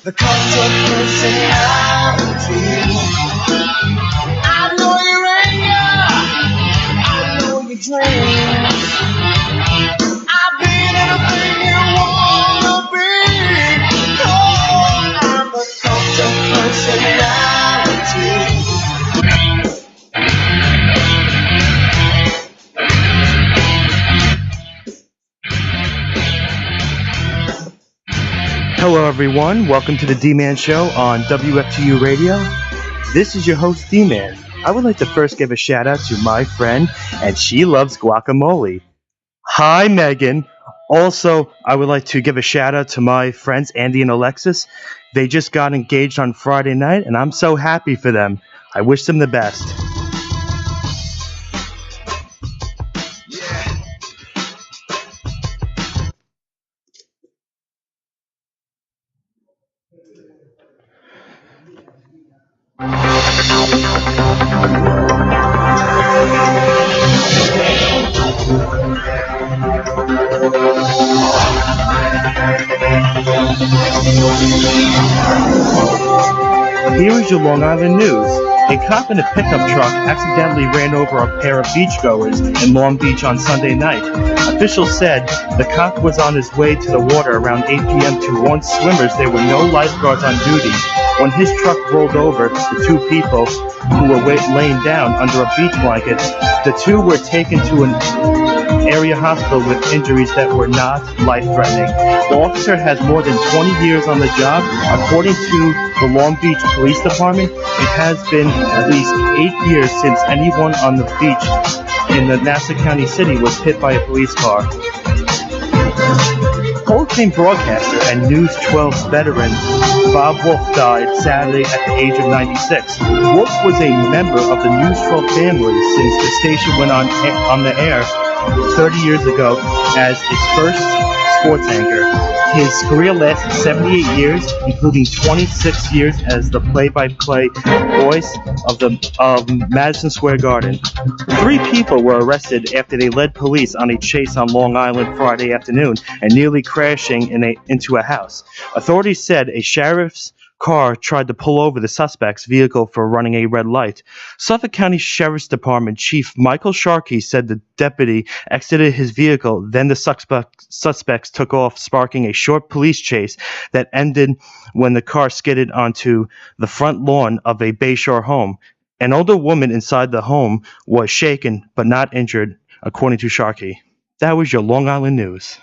The cult of personality. I know your anger. I know your dreams. I've been anything you wanna be. Oh, I'm the cult of personality. Hello, everyone. Welcome to the D-Man Show on WFTU Radio. This is your host, D-Man. I would like to first give a shout-out to my friend, and she loves guacamole. Hi, Megan. Also, I would like to give a shout-out to my friends, Andy and Alexis. They just got engaged on Friday night, and I'm so happy for them. I wish them the best. Here is your Long Island news. A cop in a pickup truck accidentally ran over a pair of beachgoers in Long Beach on Sunday night. Officials said the cop was on his way to the water around 8 p.m. to warn swimmers there were no lifeguards on duty. When his truck rolled over the two people who were laying down under a beach blanket, the two were taken to an area hospital with injuries that were not life-threatening. The officer has more than 20 years on the job. According to the Long Beach Police Department, it has been at least 8 years since anyone on the beach in the Nassau County city was hit by a police car. Hall of Fame broadcaster and News 12's veteran Bob Wolf died Saturday at the age of 96. Wolf was a member of the News 12 family since the station went on the air 30 years ago as its first sports anchor. His career lasted 78 years, including 26 years as the play-by-play voice of Madison Square Garden. 3 people were arrested after they led police on a chase on Long Island Friday afternoon and nearly crashing into a house. Authorities said a sheriff's car tried to pull over the suspect's vehicle for running a red light. Suffolk County Sheriff's Department Chief Michael Sharkey said the deputy exited his vehicle, then the suspects took off, sparking a short police chase that ended when the car skidded onto the front lawn of a Bayshore home. An older woman inside the home was shaken but not injured, according to Sharkey. That was your Long Island news.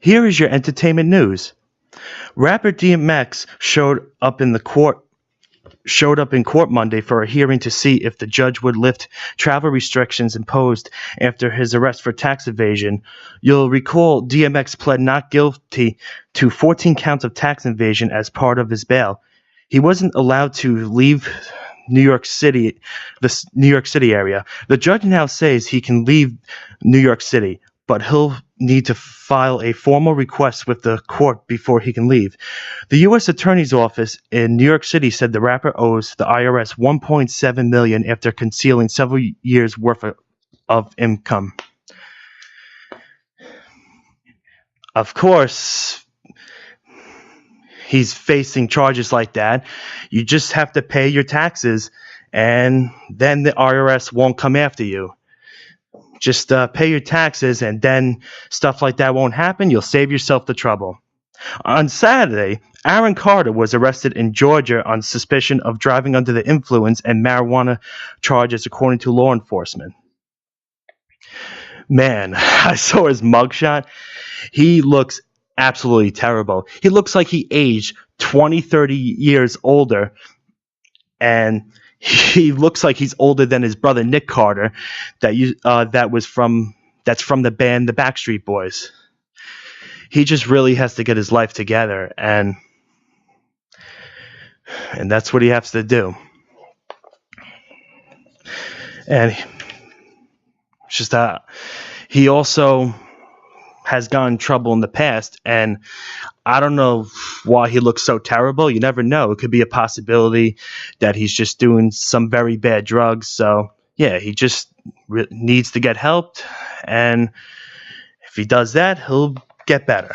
Here is your entertainment news. Rapper DMX showed up in court Monday for a hearing to see if the judge would lift travel restrictions imposed after his arrest for tax evasion. You'll recall DMX pled not guilty to 14 counts of tax evasion as part of his bail. He wasn't allowed to leave New York City area. The judge now says he can leave New York City, but he'll need to file a formal request with the court before he can leave. The U.S. Attorney's Office in New York City said the rapper owes the IRS $1.7 million after concealing several years' worth of income. Of course, he's facing charges like that. You just have to pay your taxes, and then the IRS won't come after you. Just pay your taxes, and then stuff like that won't happen. You'll save yourself the trouble. On Saturday, Aaron Carter was arrested in Georgia on suspicion of driving under the influence and marijuana charges, according to law enforcement. Man, I saw his mugshot. He looks absolutely terrible. He looks like he aged 20, 30 years older, and He looks like he's older than his brother Nick Carter, that's from the band the Backstreet Boys. He just really has to get his life together, and that's what he has to do. And it's just he also has gotten in trouble in the past, and I don't know why he looks so terrible. You never know. It could be a possibility that he's just doing some very bad drugs. So, yeah, he just needs to get helped, and if he does that, he'll get better.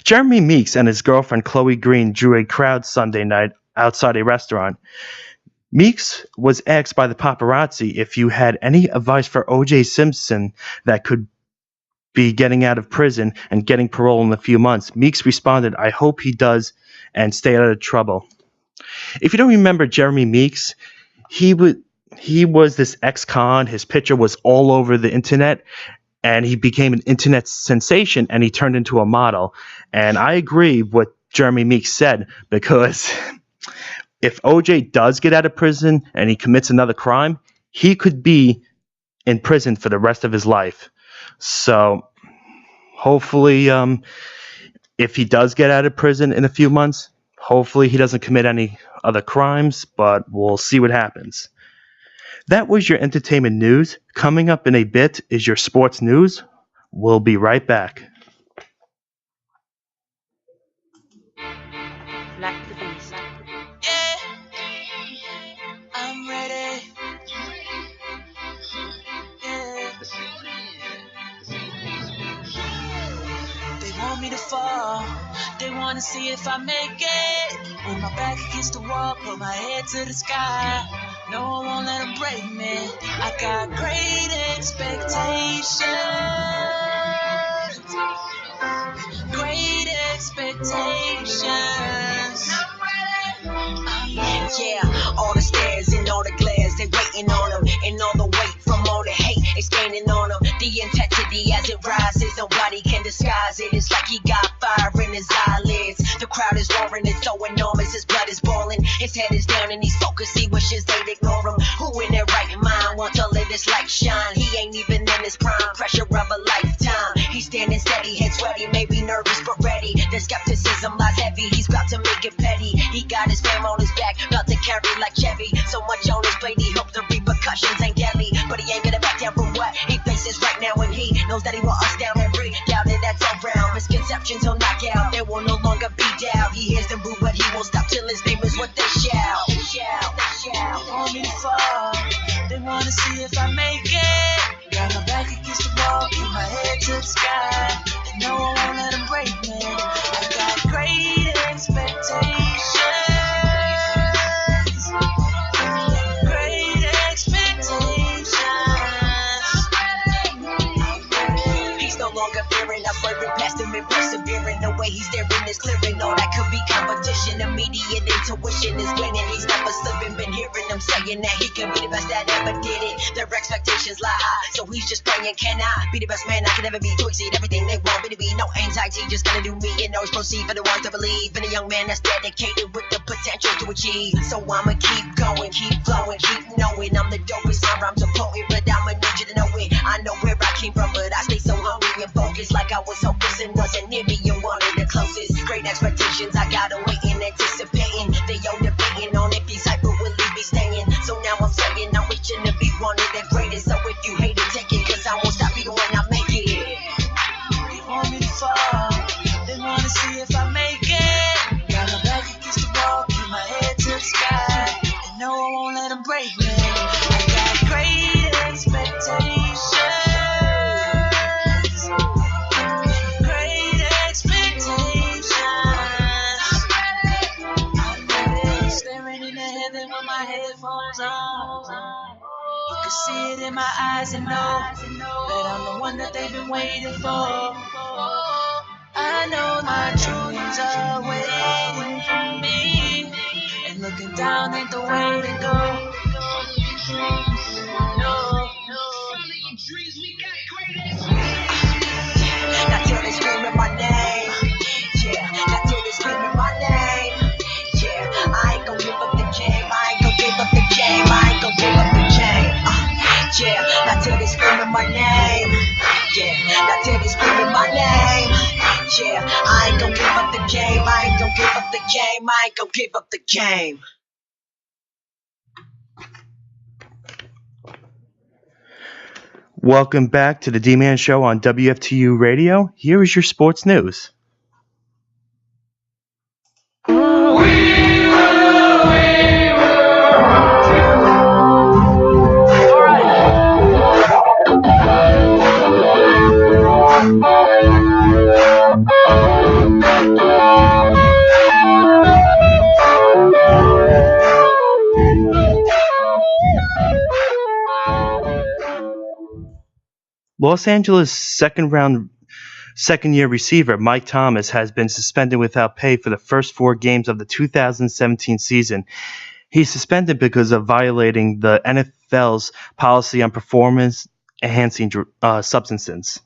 Jeremy Meeks and his girlfriend Chloe Green drew a crowd Sunday night outside a restaurant. Meeks was asked by the paparazzi if you had any advice for O.J. Simpson that could be getting out of prison and getting parole in a few months. Meeks responded, "I hope he does and stay out of trouble." If you don't remember Jeremy Meeks, he was this ex-con. His picture was all over the internet, and he became an internet sensation, and he turned into a model. And I agree with what Jeremy Meeks said, because if OJ does get out of prison and he commits another crime, he could be in prison for the rest of his life. So hopefully, if he does get out of prison in a few months, hopefully he doesn't commit any other crimes, but we'll see what happens. That was your entertainment news. Coming up in a bit is your sports news. We'll be right back. Like the beast. Yeah, I'm ready. Yeah. They want me to fall. They want to see if I make it. With my back against the wall, put my head to the sky. No, I won't let them break me. I got great expectations. Great expectations. Yeah, all the stairs and all the glares, they waiting on them. And all the weight from all the hate, they standing on them. The intensity as it rises, nobody can disguise it. It's like he got fire in his eyelids. The crowd is roaring, it's so enormous, his blood is boiling. His head is down and he's focused, he wishes they'd ignore him. Who in their right mind wants to let his light shine? He ain't even in his prime, pressure of a lifetime. He's standing steady, head sweaty, maybe nervous but ready. The skepticism lies heavy, he's about to make it petty. He got his fam on his back, about to carry like Chevy. So much on his plate, he hopes the repercussions ain't deadly. But he ain't gonna back down from what he faces right now. And he knows that he want us down and break down, and that's around. Misconceptions he'll knock out, there will no longer be doubt. He hears them boo, but he won't stop till his name is what they shout. They shout, they shout. They want me to fall, they wanna see if I make it. Got my back against the wall, keep my head to the sky. And no, I won't let them break me. I got great expectations. Great expectations. He's no longer fearing, I'm burning past him and persevering. The way he's staring is clearing, all that could be competition. Immediate intuition is winning, he's never slipping. Been hearing them saying that he can be the best that ever did it. Their expectations lie high, so he's just praying, can I be the best man I can ever be? To exceed everything they want me to be. No anxiety, just gonna do me and always proceed for the ones to believe in a young man that's dedicated with the potential to achieve. So I'ma keep going, keep flowing, keep knowing I'm the dopest. My rhymes are potent, but I'ma need you to know it. I know where I came from, but I stay so hungry and focused, like I was hopeless and wasn't near me and wanted the closest. Great expectations, I gotta wait and anticipating. They all debating on if he's hyper, will he be staying? So now I'm saying I'm reaching to be one of the greatest. So if you hate it, take it, cause I won't stop even when I make it. They want me to fall, they wanna see if I make it. Got my back against the wall, keep my head to the sky. And no, I won't let them break me. I got great expectations. Great expectations. Staring into heaven with my headphones on. You can see it in my eyes and know that I'm the one that they've been waiting for. I know my dreams are waiting for me, and looking down ain't the way to go. No. Not till they screaming my name. Yeah, not till they screaming my name. Yeah, I ain't gon' give up the game. Yeah, I ain't gon' give up the game. I ain't gon' give up the game. I ain't gon' give up the game. Welcome back to the D-Man Show on WFTU Radio. Here is your sports news. Los Angeles second-year receiver Mike Thomas has been suspended without pay for the first 4 games of the 2017 season. He's suspended because of violating the NFL's policy on performance-enhancing substances.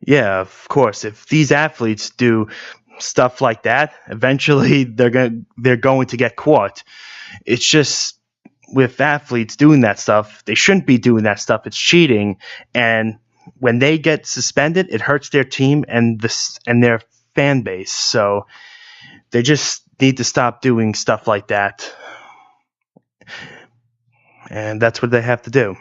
Yeah, of course, if these athletes do stuff like that, eventually they're going to get caught. It's just with athletes doing that stuff, they shouldn't be doing that stuff. It's cheating, and when they get suspended, it hurts their team and their fan base. So they just need to stop doing stuff like that, and that's what they have to do.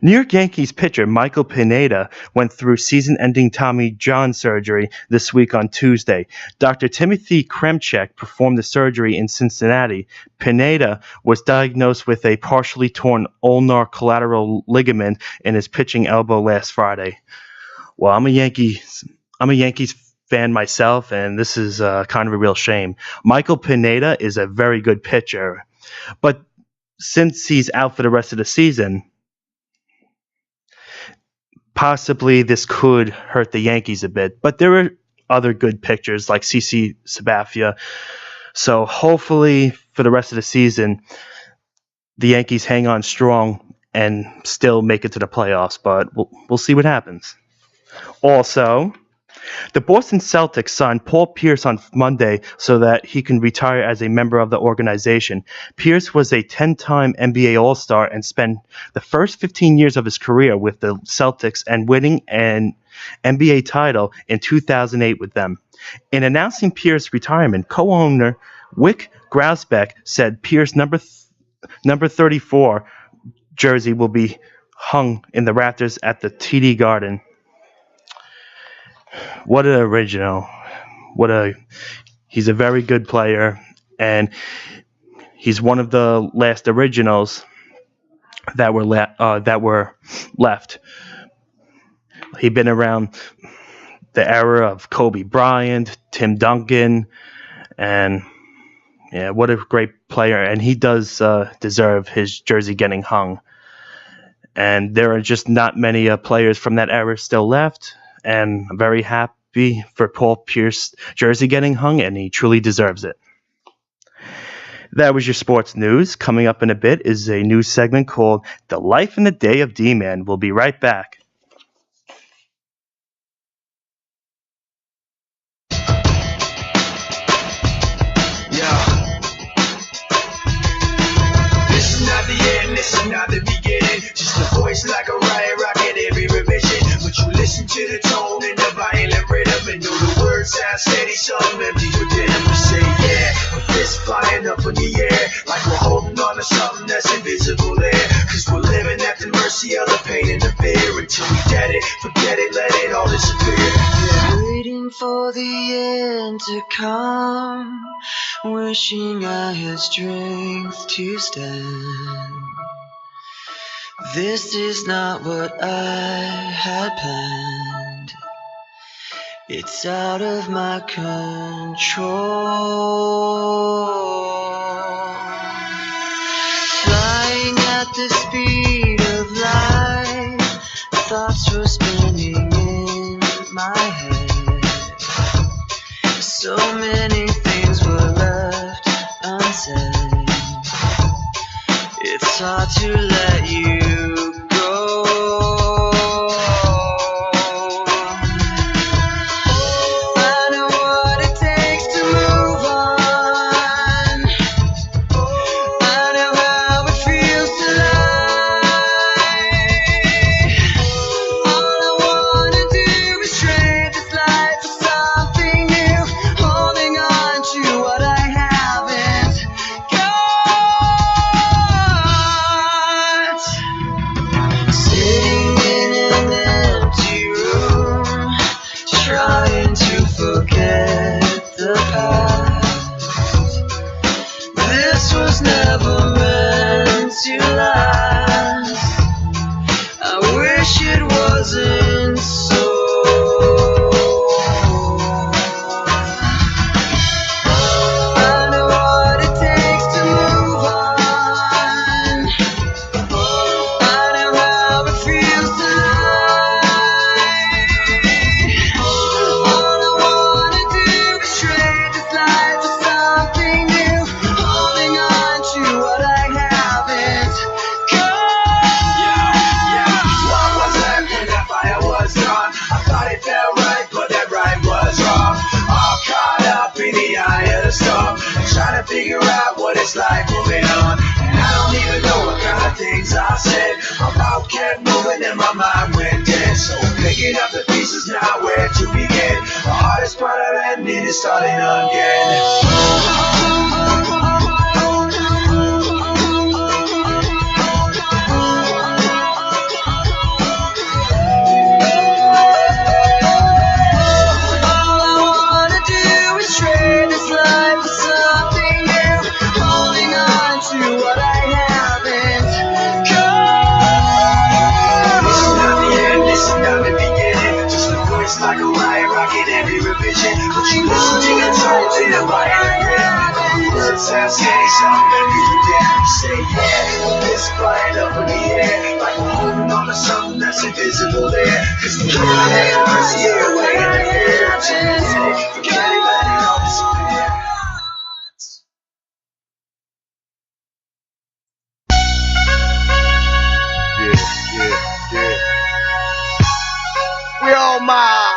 New York Yankees pitcher Michael Pineda went through season-ending Tommy John surgery this week on Tuesday. Dr. Timothy Kremchek performed the surgery in Cincinnati. Pineda was diagnosed with a partially torn ulnar collateral ligament in his pitching elbow last Friday. Well, I'm a Yankees fan myself, and this is kind of a real shame. Michael Pineda is a very good pitcher, but since he's out for the rest of the season, possibly this could hurt the Yankees a bit, but there are other good pitchers like CC Sabathia. So hopefully for the rest of the season, the Yankees hang on strong and still make it to the playoffs, but we'll see what happens. Also, the Boston Celtics signed Paul Pierce on Monday so that he can retire as a member of the organization. Pierce was a 10-time NBA All-Star and spent the first 15 years of his career with the Celtics and winning an NBA title in 2008 with them. In announcing Pierce's retirement, co-owner Wyc Grousbeck said Pierce's number 34 jersey will be hung in the rafters at the TD Garden. What an original. He's a very good player, and he's one of the last originals that were left. He'd been around the era of Kobe Bryant, Tim Duncan, and yeah, what a great player. And he does deserve his jersey getting hung. And there are just not many players from that era still left. And I'm very happy for Paul Pierce's jersey getting hung, and he truly deserves it. That was your sports news. Coming up in a bit is a news segment called The Life and the Day of D-Man. We'll be right back. This is not the end, this is not the beginning. Just a voice like a riot rocket every revision. But you listen to the tone and the violent rhythm, and know the words sound steady, so I'm empty within them. We say yeah, a fist flying up in the air, like we're holding on to something that's invisible there. Cause we're living at the mercy of the pain and the fear. Until we get it, forget it, let it all disappear. Yeah. Waiting for the end to come, wishing I had strength to stand. This is not what I had planned. It's out of my control. Flying at the speed of light, thoughts were spinning in my head. So many things were left unsaid. It's hard to let you go. I know what it takes to move on. I know how it feels to lie. All I thousand souls. I know what it takes to move on. I know how it feels to lie. All I wanna do is trade this life for something new, holding on to what I haven't got. What was left when that fire was gone? I thought it felt right, but that right was wrong. All caught up in the eye of the storm, trying to figure out what it's like moving on. And I don't even know what kind of things I said. My mouth kept moving and my mind went dead. So picking up the pieces now, where to begin? The hardest part of ending is starting again. All I wanna do is trade this life for something new, holding on to what I haven't got. This is not the end, this is not the beginning. Just a voice like a riot rocket every revision. But you listen to your tones in a violent rhythm. Words sound scary, some memories are dead. You say yeah, it's flying up in the air, like we're holding on to something that's invisible there. Cause we can't have mercy away in the air. Forget it, let it all disappear. We all mine.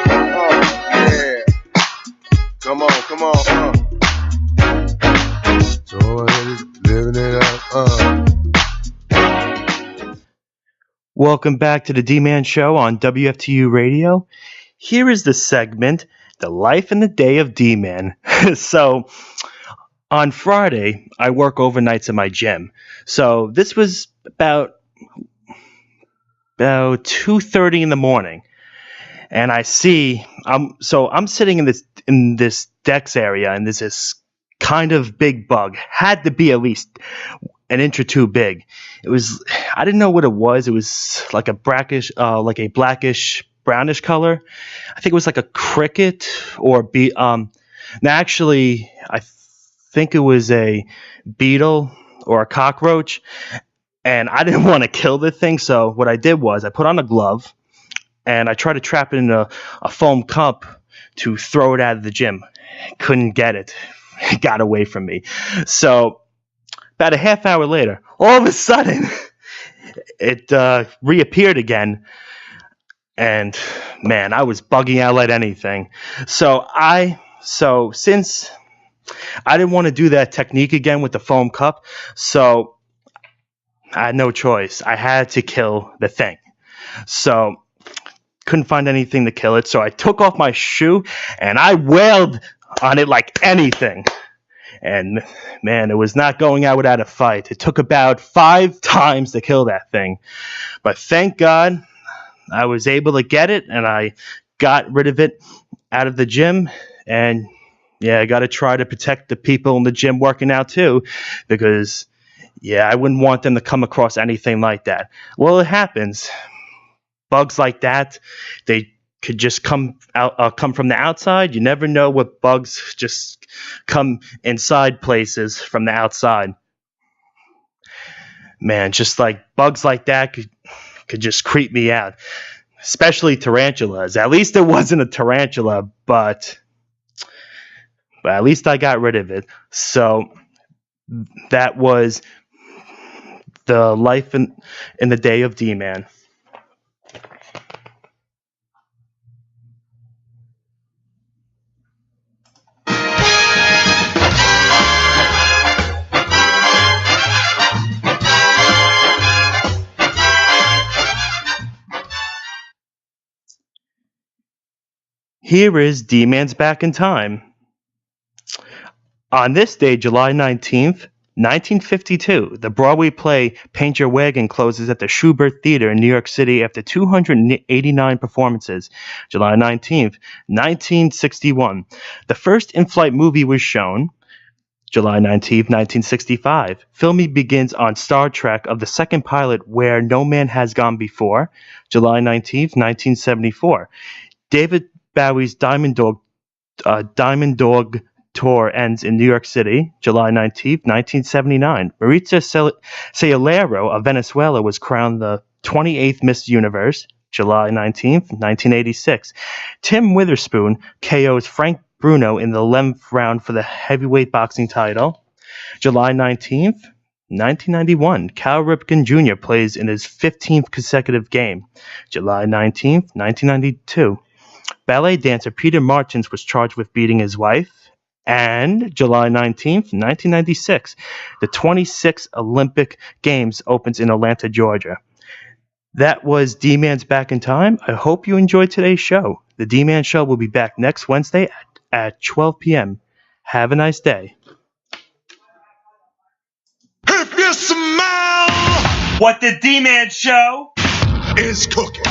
Oh, yeah. Come on. So living it up. Welcome back to the D-Man Show on WFTU Radio. Here is the segment, The Life and the Day of D-Man. So, on Friday, I work overnights at my gym. So, this was about 2:30 in the morning. And I see, I'm sitting in this Dex area, and there's this kind of big bug. Had to be at least an inch or two big. I didn't know what it was. It was like a blackish brownish color. I think it was like a cricket or actually, I think it was a beetle or a cockroach. And I didn't want to kill the thing, so what I did was I put on a glove and I tried to trap it in a foam cup to throw it out of the gym. Couldn't get it. It got away from me. So about a half hour later, all of a sudden, it reappeared again. And man, I was bugging out like anything. So since I didn't want to do that technique again with the foam cup, so I had no choice. I had to kill the thing. So couldn't find anything to kill it. So I took off my shoe and I wailed on it like anything. And man, it was not going out without a fight. It took about 5 times to kill that thing. But thank God I was able to get it and I got rid of it out of the gym. And yeah, I got to try to protect the people in the gym working out too, because yeah, I wouldn't want them to come across anything like that. Well, it happens. Bugs like that, they could just come from the outside. You never know what bugs just come inside places from the outside. Man, just like bugs like that could just creep me out, especially tarantulas. At least it wasn't a tarantula, but at least I got rid of it. So that was the life in the day of D-Man. Here is D-Man's Back in Time. On this day, July 19th, 1952, the Broadway play Paint Your Wagon closes at the Shubert Theater in New York City after 289 performances. July 19th, 1961, the first in-flight movie was shown. July 19th, 1965. Filming begins on Star Trek of the second pilot Where No Man Has Gone Before. July 19th, 1974. David Bowie's Diamond Dog tour ends in New York City. July 19th, 1979. Maritza Sayalero of Venezuela was crowned the 28th Miss Universe. July 19th, 1986. Tim Witherspoon KOs Frank Bruno in the 11th round for the heavyweight boxing title. July 19th, 1991. Cal Ripken Jr. plays in his 15th consecutive game. July 19th, 1992. Ballet dancer Peter Martins was charged with beating his wife. And July 19th, 1996. The 26th Olympic Games opens in Atlanta, Georgia. That was D-Man's Back in Time. I hope you enjoyed today's show. The D-Man Show will be back next Wednesday at 12 p.m. Have a nice day. If you smell What the D-Man Show is cooking.